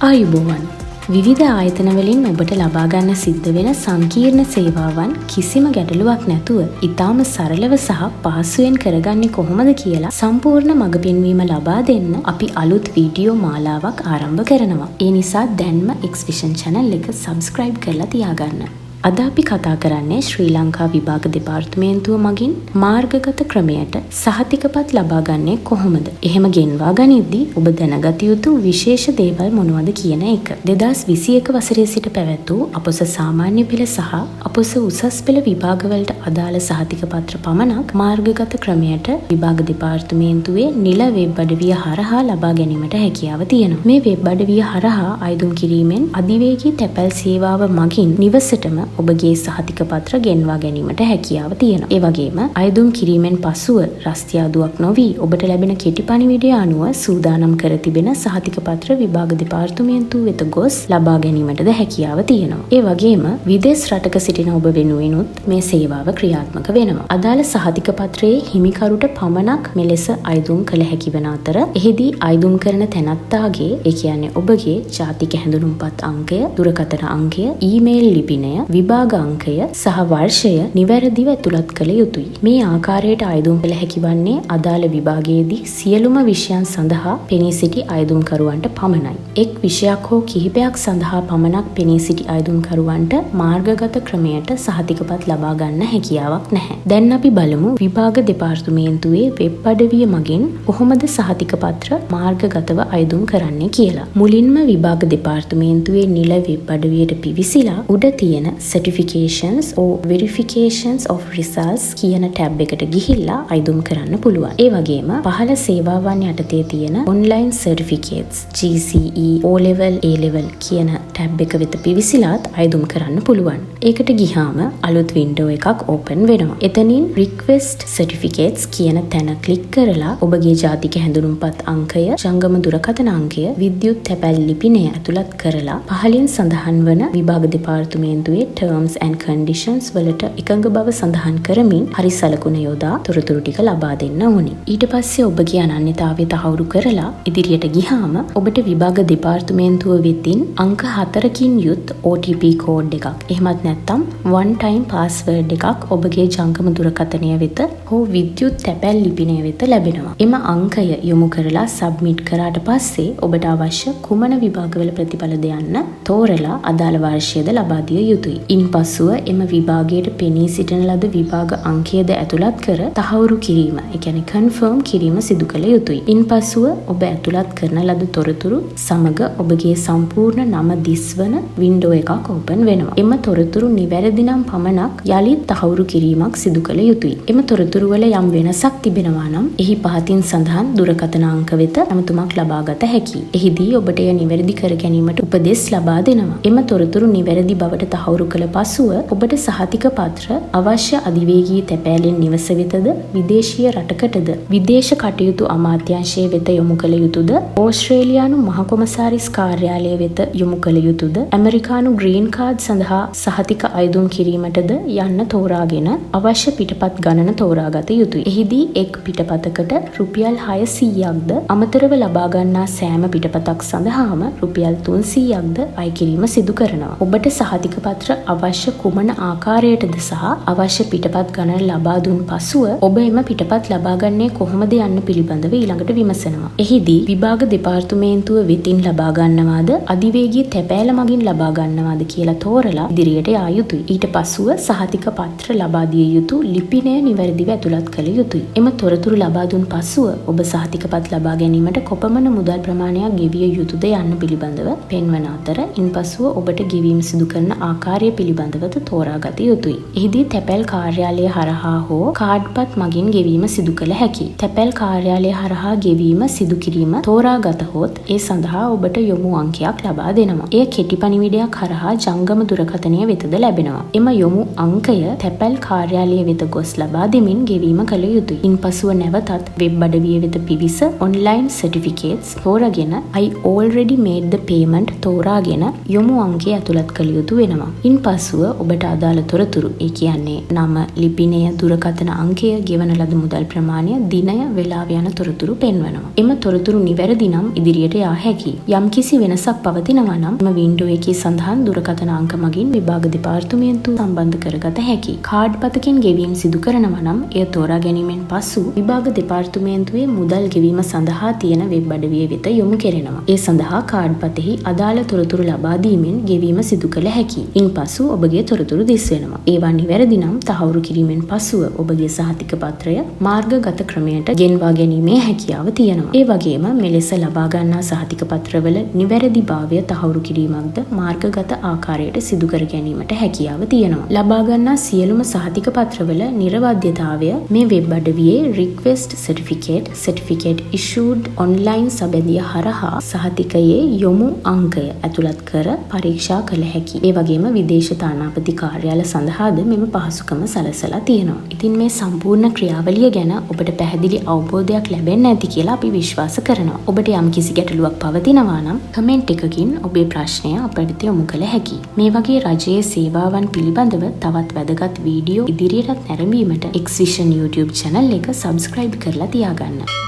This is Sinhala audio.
ආයුබෝවන්. විවිධ ආයතන වලින් ඔබට ලබා ගන්න සිද්ධ වෙන සංකීර්ණ සේවාවන් කිසිම ගැටලුවක් නැතුව ඉතාම සරලව සහ පහසුවෙන් කරගන්නේ කොහොමද කියලා සම්පූර්ණ මඟ පෙන්වීම ලබා දෙන්න අපි අලුත් වීඩියෝ මාලාවක් ආරම්භ කරනවා. ඒ නිසා දැන්ම X-Vision channel එක subscribe කරලා තියාගන්න. අද අපි කතා කරන්නේ ශ්‍රී ලංකා විභාග දෙපාර්තමේන්තුව මගින් මාර්ගගත ක්‍රමයට සහතිකපත් ලබා ගන්නේ කොහොමද? එහෙම ගෙන්වා ගනිද්දී ඔබ දැනගත යුතු විශේෂ දේවල් මොනවද කියන එක. 2021 වසරේ සිට පැවැත් වූ අපොස සාමාන්‍ය පෙළ සහ අපොස උසස් පෙළ විභාගවලට අදාළ සහතිකපත්‍ර පමණක් මාර්ගගත ක්‍රමයට විභාග දෙපාර්තමේන්තුවේ නිල වෙබ් අඩවිය හරහා ලබා ගැනීමට හැකියාව තියෙනවා. මේ වෙබ් අඩවිය හරහා අයදුම් කිරීමෙන් අධිවේගී තැපැල් සේවාව මගින් නිවසටම ඔබගේ සහතිකපත්‍ර ගෙන්වා ගැනීමට හැකියාව තියෙනවා. ඒ වගේම අයදුම් කිරීමෙන් පසුව රස්තියාදුවක් නොවි ඔබට ලැබෙන කෙටි පණිවිඩය අනුව සූදානම් කර තිබෙන සහතිකපත්‍ර විභාග දෙපාර්තමේන්තුව වෙත ගොස් ලබා ගැනීමටද හැකියාව තියෙනවා. ඒ වගේම විදේශ රටක සිටින ඔබ වෙනුවෙනුත් මේ සේවාව ක්‍රියාත්මක වෙනවා. අදාළ සහතිකපත්‍රයේ හිමිකරුට පමණක් මෙලෙස අයදුම් කළ හැකි වන අතර එහිදී අයදුම් කරන තැනැත්තාගේ ඒ කියන්නේ ඔබගේ ජාතික හැඳුනුම්පත් අංකය, දුරකථන අංකය, ඊමේල් ලිපිනය, විභාග අංකය සහ වර්ෂය නිවැරදිව ඇතුළත් කළ යුතුයි. මේ ආකාරයට අයදුම් කළ හැකි වන්නේ අදාළ විභාගයේදී සියලුම විෂයන් සඳහා පෙනී සිටි අයදුම්කරුවන්ට පමණයි. එක් විෂයක් හෝ කිහිපයක් සඳහා පමණක් පෙනී සිටි අයදුම්කරුවන්ට මාර්ගගත ක්‍රමයට සහතිකපත් ලබා ගන්න හැකියාවක් නැහැ. දැන් අපි බලමු විභාග දෙපාර්තමේන්තුවේ වෙබ් අඩවිය මගින් කොහොමද සහතිකපත්‍ර මාර්ගගතව අයදුම් කරන්නේ කියලා. මුලින්ම විභාග දෙපාර්තමේන්තුවේ නිල වෙබ් අඩවියට පිවිසිලා උඩ තියෙන certifications or verifications of results කියන ටැබ් එකට ගිහිල්ලා අයදුම් කරන්න පුළුවන්. ඒ වගේම පහළ සේවාවන් යටතේ තියෙන online certificates GCE, O level, A level කියන ටැබ් එක වෙත පිවිසිලාත් අයදුම් කරන්න පුළුවන්. ඒකට ගිහාම අලුත් window එකක් open වෙනවා. එතනින් request certificates කියන තැන ක්ලික් කරලා ඔබගේ ජාතික හැඳුනුම්පත් අංකය, ජංගම දුරකථන අංකය, විද්‍යුත් තැපැල් ලිපිනය ඇතුළත් කරලා පහළින් සඳහන් වන විභාග දෙපාර්තමේන්තුවේ terms and conditions වලට එකඟ බව සඳහන් කරමින් හරි සලකුණ යොදා තොරතුරු ටික ලබා දෙන්න ඕනේ. ඊට පස්සේ ඔබගේ අනන්‍යතාවය තහවුරු කරලා ඉදිරියට ගියාම ඔබට විභාග දෙපාර්තමේන්තුව වෙතින් අංක 4කින් යුත් OTP කෝඩ් එකක් එහෙමත් නැත්නම් one time password එකක් ඔබගේ ජංගම දුරකථනය වෙත හෝ විද්‍යුත් තැපැල් ලිපිනය වෙත ලැබෙනවා. එම අංකය යොමු කරලා සබ්මිට් කරාට පස්සේ ඔබට අවශ්‍ය කුමන විභාගවල ප්‍රතිඵලද යන්න තෝරලා අදාළ වර්ෂයද ලබා දිය යුතුයි. ඉන්පසුව එම විභාගයට පෙනී සිටින ලද විභාග අංකයද ඇතුළත් කර තහවුරු කිරීම, ඒ කියන්නේ confirm කිරීම සිදු කළ යුතුයි. ඉන්පසුව ඔබ ඇතුළත් කරන ලද තොරතුරු සමග ඔබගේ සම්පූර්ණ නම දිස්වන window එකක් open වෙනවා. එම තොරතුරු නිවැරදි නම් පමණක් යලිත් තහවුරු කිරීමක් සිදු කළ යුතුයි. එම තොරතුරු වල යම් වෙනසක් තිබෙනවා නම් එහි පහතින් සඳහන් දුරකථන අංක වෙත ඇමතුමක් ලබා ගත හැකියි. එහිදී ඔබට එය නිවැරදි කර ගැනීමට උපදෙස් ලබා දෙනවා. එම තොරතුරු නිවැරදි බවට තහවුරු කළ පසුව ඔබට සහතික පත්‍ර අවශ්‍ය අධිවේගී තැපෑලෙන් නිවස වෙතද විදේශීය රටකටද විදේශ කටයුතු අමාත්‍යාංශය වෙත යොමු කළ යුතුද, ඕස්ට්‍රේලියානු මහ කොමසාරිස් කාර්යාලය වෙත යොමු කළ යුතුද, ඇමරිකානු ග්‍රීන් කාඩ් සඳහා සහතික අයදුම් කිරීමටද යන්න තෝරාගෙන අවශ්‍ය පිටපත් ගණන තෝරාගත යුතුයි. එහිදී එක් පිටපතකට රුපියල් 600ක්ද අමතරව ලබා ගන්නා සෑම පිටපතක් සඳහාම රුපියල් 300ක්ද අය කිරීම සිදු කරනවා. ඔබට සහතික පත්‍ර අවශ්‍ය කුමන ආකාරයටද සහ අවශ්‍ය පිටපත් ගණන ලබා දුන් පසුව ඔබ එම පිටපත් ලබා ගන්නේ කොහොමද යන්න පිළිබඳව ඊළඟට විමසනවා. එහිදී විභාග දෙපාර්තමේන්තුව වෙතින් ලබා ගන්නවාද අධිවේගී තැපෑල මගින් ලබා ගන්නවාද කියලා තෝරලා ඉදිරියට යා යුතුයි. ඊට පසුව සහතික පත්‍ර ලබා දිය යුතු ලිපිනය නිවැරදිව ඇතුළත් කළ යුතුයි. එම තොරතුරු ලබා දුන් පසුව ඔබ සහතිකපත් ලබා ගැනීමට කොපමණ මුදල් ප්‍රමාණයක් ගෙවිය යුතුද යන්න පිළිබඳව පෙන්වන අතර ඉන්පසුව ඔබට ගෙවීම සිදු කරන ආකාරය පිළිබඳවද තෝරාගත යුතුයි. එහිදී තැපැල් කාර්යාලය හරහා හෝ කාඩ්පත් මගින් ගෙවීම සිදු කළ හැකියි. තැපැල් කාර්යාලය හරහා ගෙවීම සිදු කිරීම තෝරාගත හොත් ඒ සඳහා ඔබට යොමු අංකයක් ලබා දෙනවා. එය කෙටි පණිවිඩයක් හරහා ජංගම දුරකථනය වෙතද ලැබෙනවා. එම යොමු අංකය තැපැල් කාර්යාලය වෙත ගොස් ලබා දෙමින් ගෙවීම කළ යුතුයි. ඉන්පසුව නැවතත් වෙබ් අඩවිය වෙත පිවිස online certificates තෝරාගෙන I already made the payment තෝරාගෙන යොමු අංකය ඇතුළත් කළ යුතු වෙනවා. පසුව ඔබට අදාළ තොරතුරු, ඒ කියන්නේ නම, ලිපිනය, දුරකථන අංකය, ගෙවන ලද මුදල් ප්‍රමාණය, දිනය, වේලාව යන තොරතුරු පෙන්වනවා. එම තොරතුරු නිවැරදි නම් ඉදිරියට යා හැකියි. යම්කිසි වෙනසක් පවතිනවා නම් එම වීන්ඩෝ එකේ සඳහන් දුරකථන අංක මගින් විභාග දෙපාර්තමේන්තුව සම්බන්ධ කරගත හැකියි. කාඩ් පතකින් ගෙවීම් සිදු කරනවා නම් එය තෝරා ගැනීමෙන් පසු විභාග දෙපාර්තමේන්තුවේ මුදල් ගෙවීම සඳහා තියෙන වෙබ් අඩවිය වෙත යොමු කෙරෙනවා. ඒ සඳහා කාඩ් පතෙහි අදාළ තොරතුරු ලබා දීමෙන් ගෙවීම සිදු කළ හැකියි. ඉන්පසු ඔබගේ තොරතුරු දිස්වෙනවා. ඒවා නිවැරදි නම් තහවුරු කිරීමෙන් පසුව ඔබගේ සහතික පත්‍රය මාර්ගගත ක්‍රමයට ගෙන්වා ගැනීමේ හැකියාව තියෙනවා. ඒ වගේම මෙලෙස ලබා ගන්නා සහතික පත්‍රවල නිවැරදිභාවය තහවුරු කිරීමක්ද මාර්ගගත ආකාරයට සිදු කර ගැනීමට හැකියාව තියෙනවා. ලබා ගන්නා සියලුම සහතික පත්‍රවල නිර්වද්‍යතාවය මේ වෙබ් අඩවියේ request certificate issued online සබැඳිය හරහා සහතිකයේ යොමු අංකය ඇතුළත් කර පරීක්ෂා කළ හැකියි. ඒ වගේම විදේශ තානාපති කාර්යාල සඳහාද මෙම පහසුකම සලසලා තියෙනවා. ඉතින් මේ සම්පූර්ණ ක්‍රියාවලිය ගැන ඔබට පැහැදිලි අවබෝධයක් ලැබෙන්න ඇති කියලා අපි විශ්වාස කරනවා. ඔබට යම්කිසි ගැටලුවක් පවතිනවා නම් කමෙන්ට් එකකින් ඔබේ ප්‍රශ්නය අප වෙත යොමු කළ හැකියි. මේ වගේ රජයේ සේවාවන් පිළිබඳව තවත් වැදගත් වීඩියෝ ඉදිරියටත් නැරඹීමට Xvision YouTube channel එක subscribe කරලා තියාගන්න.